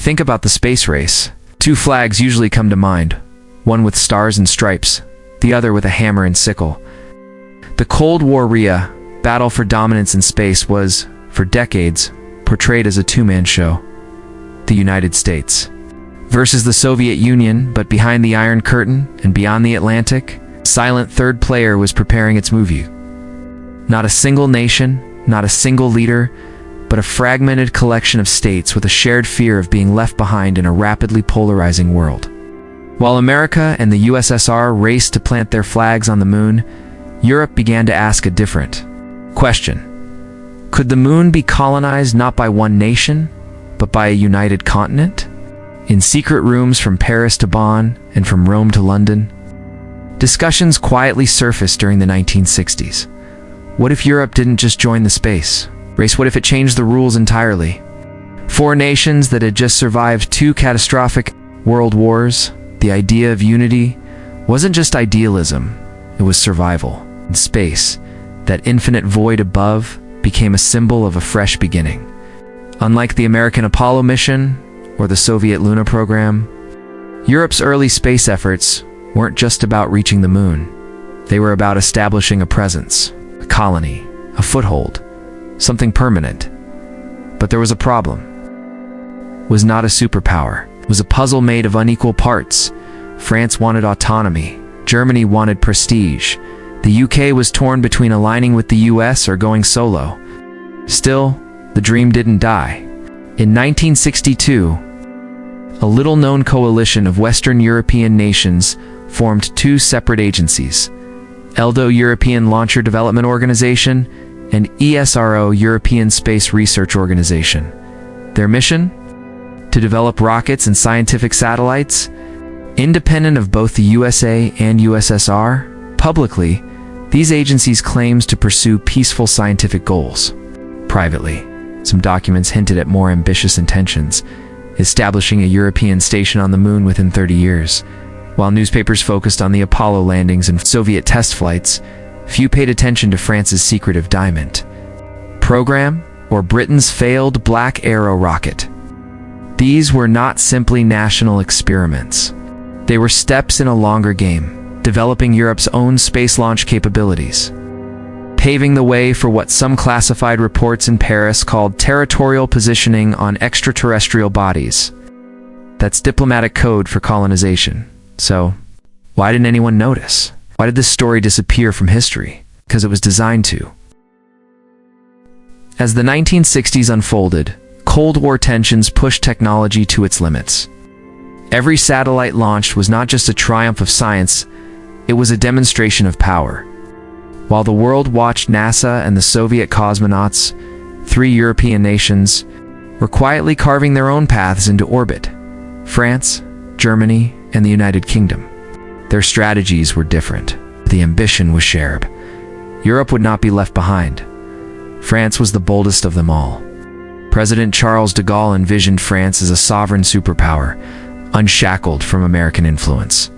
think about the space race, two flags usually come to mind, one with stars and stripes, the other with a hammer and sickle. The Cold War RIA, battle for dominance in space, was, for decades, portrayed as a two-man show. The United States versus the Soviet Union, but behind the Iron Curtain and beyond the Atlantic, a silent third player was preparing its move. Not a single nation, not a single leader, but a fragmented collection of states with a shared fear of being left behind in a rapidly polarizing world. While America and the USSR raced to plant their flags on the moon, Europe began to ask a different question. Could the moon be colonized not by one nation, but by a united continent? In secret rooms from Paris to Bonn and from Rome to London, discussions quietly surfaced during the 1960s. What if Europe didn't just join the space race? What if it changed the rules entirely? Four nations that had just survived two catastrophic world wars, the idea of unity wasn't just idealism, it was survival. In space, that infinite void above became a symbol of a fresh beginning. Unlike the American Apollo mission or the Soviet lunar program, Europe's early space efforts weren't just about reaching the moon. They were about establishing a presence, a colony, a foothold, something permanent. But there was a problem. It was not a superpower. It was a puzzle made of unequal parts. France wanted autonomy. Germany wanted prestige. The UK was torn between aligning with the US or going solo. Still, the dream didn't die. In 1962, a little-known coalition of Western European nations formed two separate agencies, ELDO European Launcher Development Organization and ESRO European Space Research Organization. Their mission? To develop rockets and scientific satellites, independent of both the USA and USSR. Publicly, these agencies claimed to pursue peaceful scientific goals. Privately, some documents hinted at more ambitious intentions, establishing a European station on the moon within 30 years. While newspapers focused on the Apollo landings and Soviet test flights, few paid attention to France's secretive diamond program or Britain's failed Black Arrow rocket. These were not simply national experiments. They were steps in a longer game, developing Europe's own space launch capabilities, paving the way for what some classified reports in Paris called territorial positioning on extraterrestrial bodies. That's diplomatic code for colonization. So, why didn't anyone notice? Why did this story disappear from history? Because it was designed to. As the 1960s unfolded, Cold War tensions pushed technology to its limits. Every satellite launched was not just a triumph of science, it was a demonstration of power. While the world watched NASA and the Soviet cosmonauts, three European nations were quietly carving their own paths into orbit: France, Germany, and the United Kingdom. Their strategies were different. The ambition was shared. Europe would not be left behind. France was the boldest of them all. President Charles de Gaulle envisioned France as a sovereign superpower, unshackled from American influence.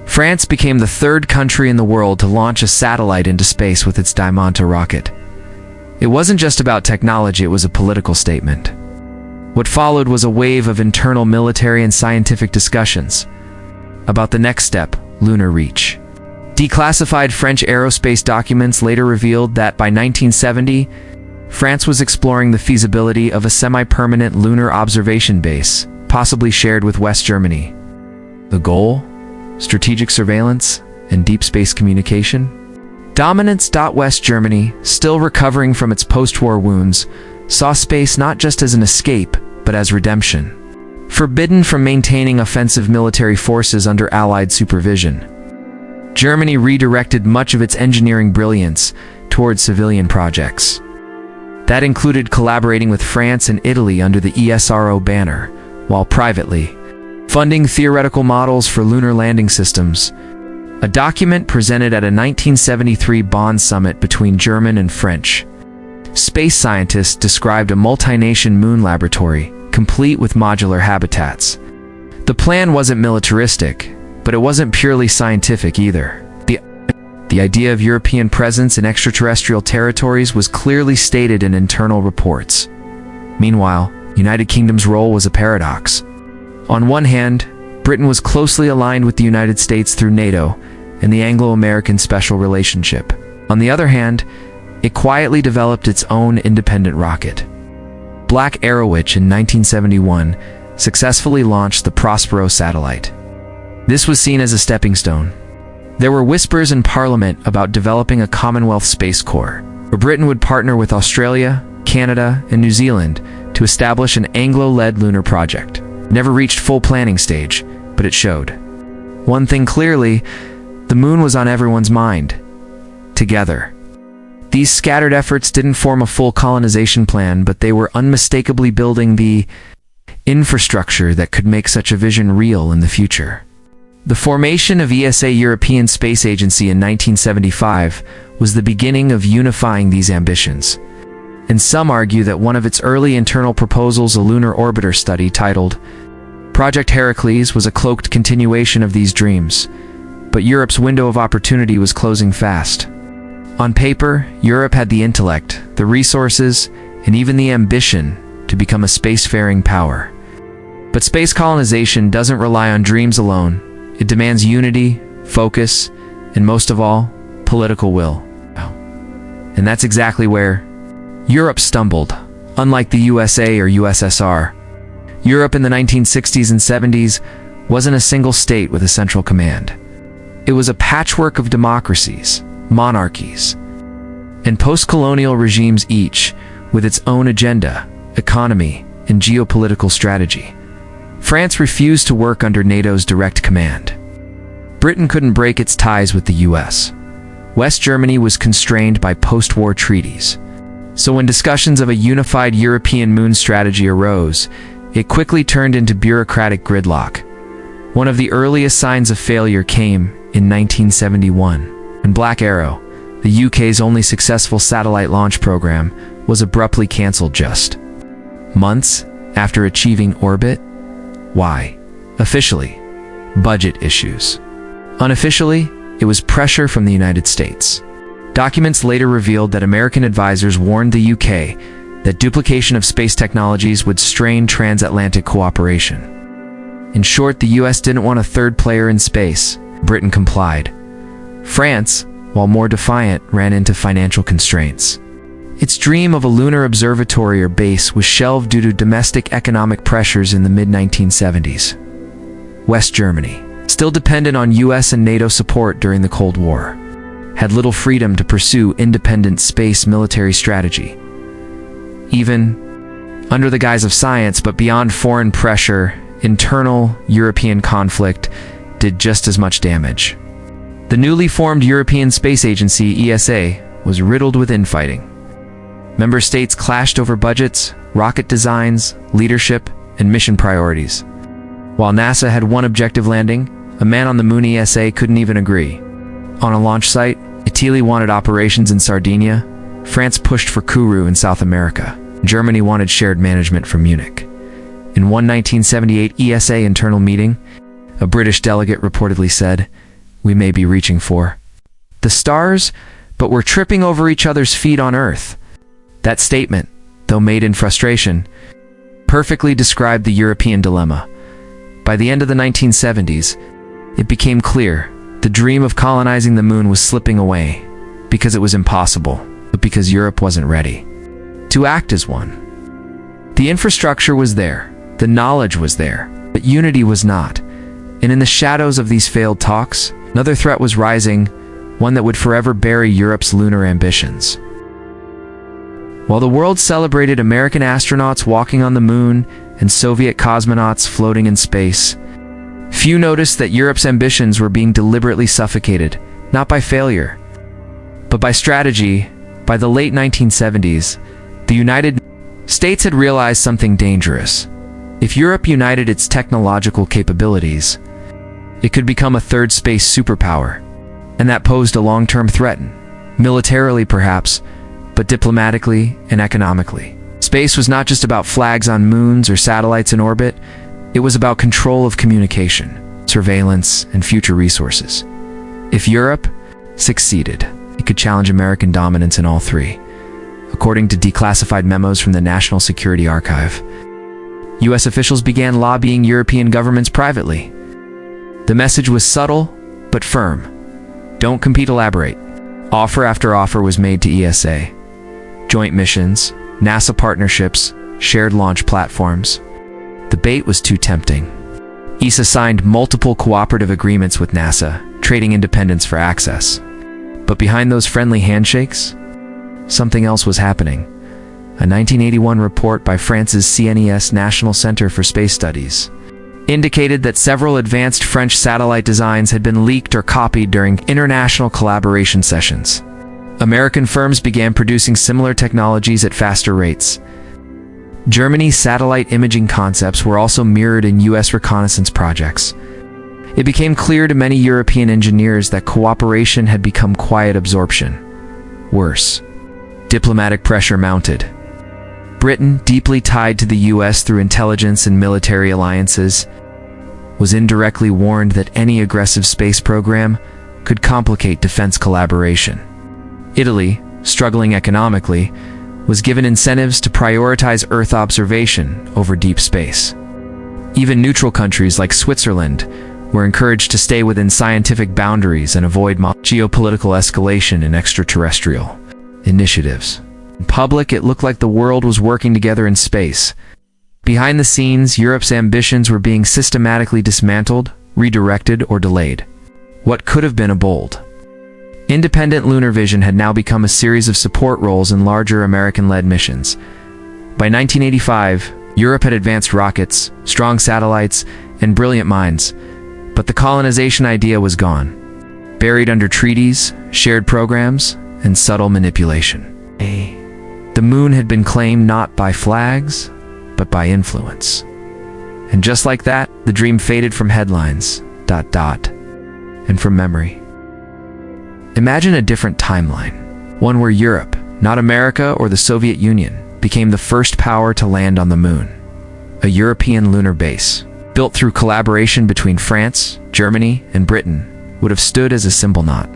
France became the third country in the world to launch a satellite into space with its Diamante rocket. It wasn't just about technology, it was a political statement. What followed was a wave of internal military and scientific discussions about the next step, lunar reach. Declassified French aerospace documents later revealed that by 1970, France was exploring the feasibility of a semi-permanent lunar observation base, possibly shared with West Germany. The goal? Strategic surveillance and deep space communication? Dominance. West Germany, still recovering from its post-war wounds, saw space not just as an escape, but as redemption. Forbidden from maintaining offensive military forces under Allied supervision, Germany redirected much of its engineering brilliance towards civilian projects. That included collaborating with France and Italy under the ESRO banner, while privately funding theoretical models for lunar landing systems. A document presented at a 1973 Bonn summit between German and French space scientists described a multi-nation moon laboratory, complete with modular habitats. The plan wasn't militaristic, but it wasn't purely scientific either. The idea of European presence in extraterrestrial territories was clearly stated in internal reports. Meanwhile, United Kingdom's role was a paradox. On one hand, Britain was closely aligned with the United States through NATO and the Anglo-American Special Relationship. On the other hand, it quietly developed its own independent rocket. Black Arrowitch in 1971 successfully launched the Prospero satellite. This was seen as a stepping stone. There were whispers in Parliament about developing a Commonwealth Space Corps, where Britain would partner with Australia, Canada, and New Zealand to establish an Anglo-led lunar project. It never reached full planning stage, but it showed. One thing clearly, the moon was on everyone's mind. Together. These scattered efforts didn't form a full colonization plan, but they were unmistakably building the infrastructure that could make such a vision real in the future. The formation of ESA European Space Agency in 1975 was the beginning of unifying these ambitions. And some argue that one of its early internal proposals, a lunar orbiter study titled Project Heracles, was a cloaked continuation of these dreams. But Europe's window of opportunity was closing fast. On paper, Europe had the intellect, the resources, and even the ambition to become a spacefaring power. But space colonization doesn't rely on dreams alone. It demands unity, focus, and most of all, political will. And that's exactly where Europe stumbled. Unlike the USA or USSR, Europe in the 1960s and 70s wasn't a single state with a central command. It was a patchwork of democracies, monarchies, and post-colonial regimes, each with its own agenda, economy, and geopolitical strategy. France refused to work under NATO's direct command. Britain couldn't break its ties with the US. West Germany was constrained by post-war treaties. So when discussions of a unified European moon strategy arose, it quickly turned into bureaucratic gridlock. One of the earliest signs of failure came in 1971, when Black Arrow, the UK's only successful satellite launch program, was abruptly cancelled just months after achieving orbit. Why? Officially, budget issues. Unofficially, it was pressure from the United States. Documents later revealed that American advisors warned the UK that duplication of space technologies would strain transatlantic cooperation. In short, the US didn't want a third player in space. Britain complied. France, while more defiant, ran into financial constraints. Its dream of a lunar observatory or base was shelved due to domestic economic pressures in the mid-1970s. West Germany, still dependent on US and NATO support during the Cold War, had little freedom to pursue independent space military strategy. Even under the guise of science, but beyond foreign pressure, internal European conflict did just as much damage. The newly formed European Space Agency, ESA, was riddled with infighting. Member states clashed over budgets, rocket designs, leadership, and mission priorities. While NASA had one objective landing, a man on the moon, ESA couldn't even agree. On a launch site, Italy wanted operations in Sardinia, France pushed for Kourou in South America, Germany wanted shared management from Munich. In one 1978 ESA internal meeting, a British delegate reportedly said, "We may be reaching for the stars, but we're tripping over each other's feet on Earth." That statement, though made in frustration, perfectly described the European dilemma. By the end of the 1970s, it became clear the dream of colonizing the moon was slipping away, because it was impossible, but because Europe wasn't ready to act as one. The infrastructure was there, the knowledge was there, but unity was not. And in the shadows of these failed talks, another threat was rising, one that would forever bury Europe's lunar ambitions. While the world celebrated American astronauts walking on the moon and Soviet cosmonauts floating in space, few noticed that Europe's ambitions were being deliberately suffocated, not by failure, but by strategy. By the late 1970s, the United States had realized something dangerous. If Europe united its technological capabilities, it could become a third space superpower, and that posed a long-term threat, militarily perhaps, but diplomatically and economically. Space was not just about flags on moons or satellites in orbit, it was about control of communication, surveillance, and future resources. If Europe succeeded, it could challenge American dominance in all three. According to declassified memos from the National Security Archive, US officials began lobbying European governments privately. The message was subtle, but firm. Don't compete, elaborate. Offer after offer was made to ESA. Joint missions, NASA partnerships, shared launch platforms. The bait was too tempting. ESA signed multiple cooperative agreements with NASA, trading independence for access. But behind those friendly handshakes, something else was happening. A 1981 report by France's CNES National Center for Space Studies indicated that several advanced French satellite designs had been leaked or copied during international collaboration sessions. American firms began producing similar technologies at faster rates. Germany's satellite imaging concepts were also mirrored in US reconnaissance projects. It became clear to many European engineers that cooperation had become quiet absorption. Worse, diplomatic pressure mounted. Britain, deeply tied to the US through intelligence and military alliances, was indirectly warned that any aggressive space program could complicate defense collaboration. Italy, struggling economically, was given incentives to prioritize Earth observation over deep space. Even neutral countries like Switzerland were encouraged to stay within scientific boundaries and avoid geopolitical escalation in extraterrestrial initiatives. In public, it looked like the world was working together in space. Behind the scenes, Europe's ambitions were being systematically dismantled, redirected, or delayed. What could have been a bold, independent lunar vision had now become a series of support roles in larger American-led missions. By 1985, Europe had advanced rockets, strong satellites, and brilliant minds, but the colonization idea was gone, buried under treaties, shared programs, and subtle manipulation. The moon had been claimed not by flags, but by influence. And just like that, the dream faded from headlines, and from memory. Imagine a different timeline, one where Europe, not America or the Soviet Union, became the first power to land on the moon. A European lunar base, built through collaboration between France, Germany, and Britain, would have stood as a symbol not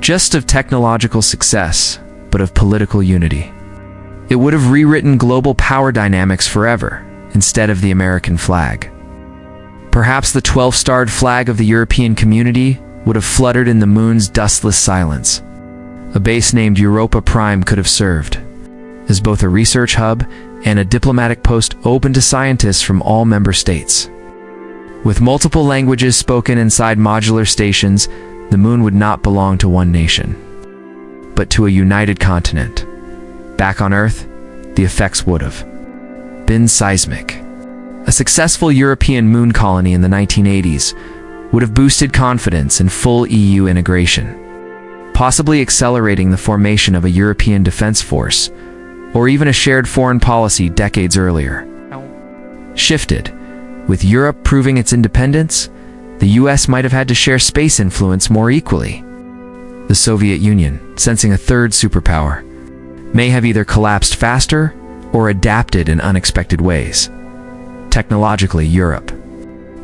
just of technological success, but of political unity. It would have rewritten global power dynamics forever, instead of the American flag. Perhaps the 12-starred flag of the European community would have fluttered in the moon's dustless silence. A base named Europa Prime could have served as both a research hub and a diplomatic post open to scientists from all member states. With multiple languages spoken inside modular stations, the moon would not belong to one nation, but to a united continent. Back on Earth, the effects would have been seismic. A successful European moon colony in the 1980s would have boosted confidence in full EU integration, possibly accelerating the formation of a European defense force, or even a shared foreign policy decades earlier. Shifted. With Europe proving its independence, the US might have had to share space influence more equally. The Soviet Union, sensing a third superpower, may have either collapsed faster or adapted in unexpected ways. Technologically, Europe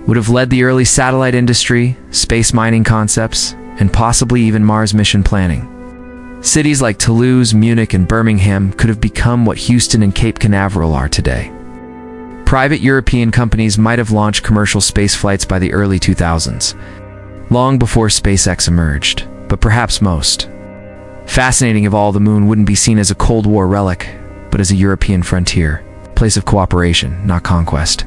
would have led the early satellite industry, space mining concepts, and possibly even Mars mission planning. Cities like Toulouse, Munich, and Birmingham could have become what Houston and Cape Canaveral are today. Private European companies might have launched commercial space flights by the early 2000s, long before SpaceX emerged, but perhaps most fascinating of all, the moon wouldn't be seen as a Cold War relic, but as a European frontier, place of cooperation, not conquest.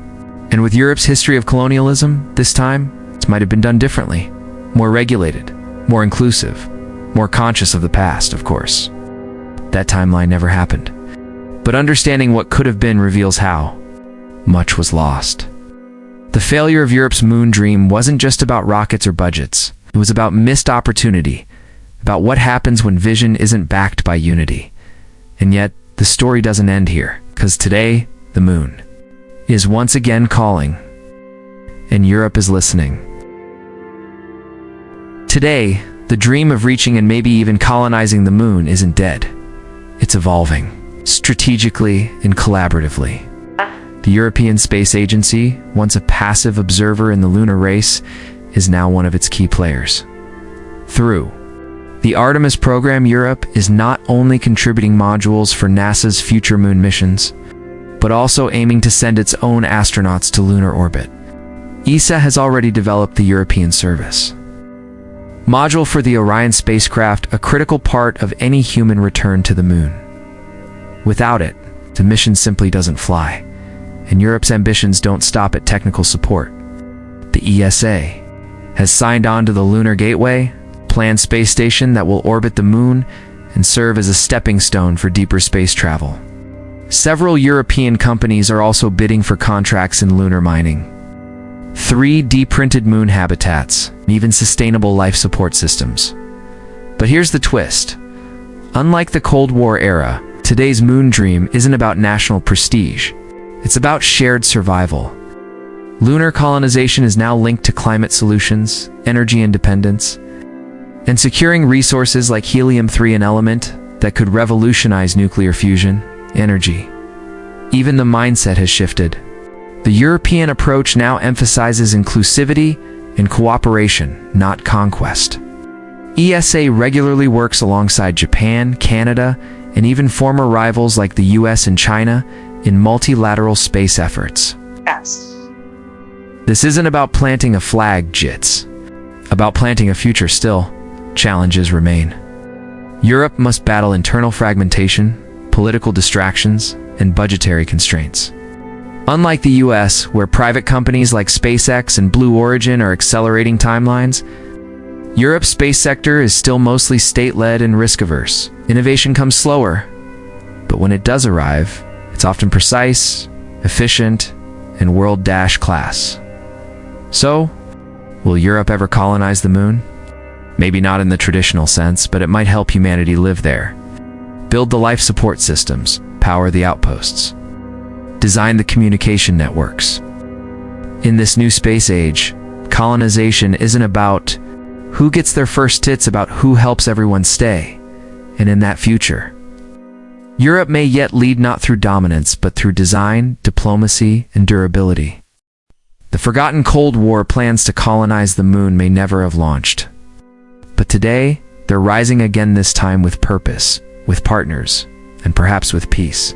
And with Europe's history of colonialism, this time, it might have been done differently, more regulated, more inclusive, more conscious of the past, of course. That timeline never happened. But understanding what could have been reveals how much was lost. The failure of Europe's moon dream wasn't just about rockets or budgets. It was about missed opportunity, about what happens when vision isn't backed by unity. And yet, the story doesn't end here, because today, the moon is once again calling, and Europe is listening. Today, the dream of reaching and maybe even colonizing the moon isn't dead. It's evolving, strategically and collaboratively. The European Space Agency, once a passive observer in the lunar race, is now one of its key players. Through the Artemis program, Europe is not only contributing modules for NASA's future moon missions, but also aiming to send its own astronauts to lunar orbit. ESA has already developed the European service module for the Orion spacecraft, a critical part of any human return to the moon. Without it, the mission simply doesn't fly, and Europe's ambitions don't stop at technical support. The ESA has signed on to the Lunar Gateway, planned space station that will orbit the moon and serve as a stepping stone for deeper space travel. Several European companies are also bidding for contracts in lunar mining, 3D printed moon habitats, and even sustainable life support systems. But here's the twist. Unlike the Cold War era, today's moon dream isn't about national prestige. It's about shared survival. Lunar colonization is now linked to climate solutions, energy independence, and securing resources like helium-3, an element that could revolutionize nuclear fusion energy. Even the mindset has shifted. The European approach now emphasizes inclusivity and cooperation, not conquest. ESA regularly works alongside Japan, Canada, and even former rivals like the US and China in multilateral space efforts. Yes. This isn't about planting a flag, Jits. About planting a future still. Challenges remain. Europe must battle internal fragmentation, political distractions, and budgetary constraints. Unlike the US, where private companies like SpaceX and Blue Origin are accelerating timelines, Europe's space sector is still mostly state-led and risk-averse. Innovation comes slower, but when it does arrive, it's often precise, efficient, and world-class. So, will Europe ever colonize the moon? Maybe not in the traditional sense, but it might help humanity live there. Build the life support systems, power the outposts, design the communication networks. In this new space age, colonization isn't about who gets their first hits, about who helps everyone stay. And in that future, Europe may yet lead not through dominance, but through design, diplomacy, and durability. The forgotten Cold War plans to colonize the moon may never have launched. But today, they're rising again, this time with purpose, with partners, and perhaps with peace.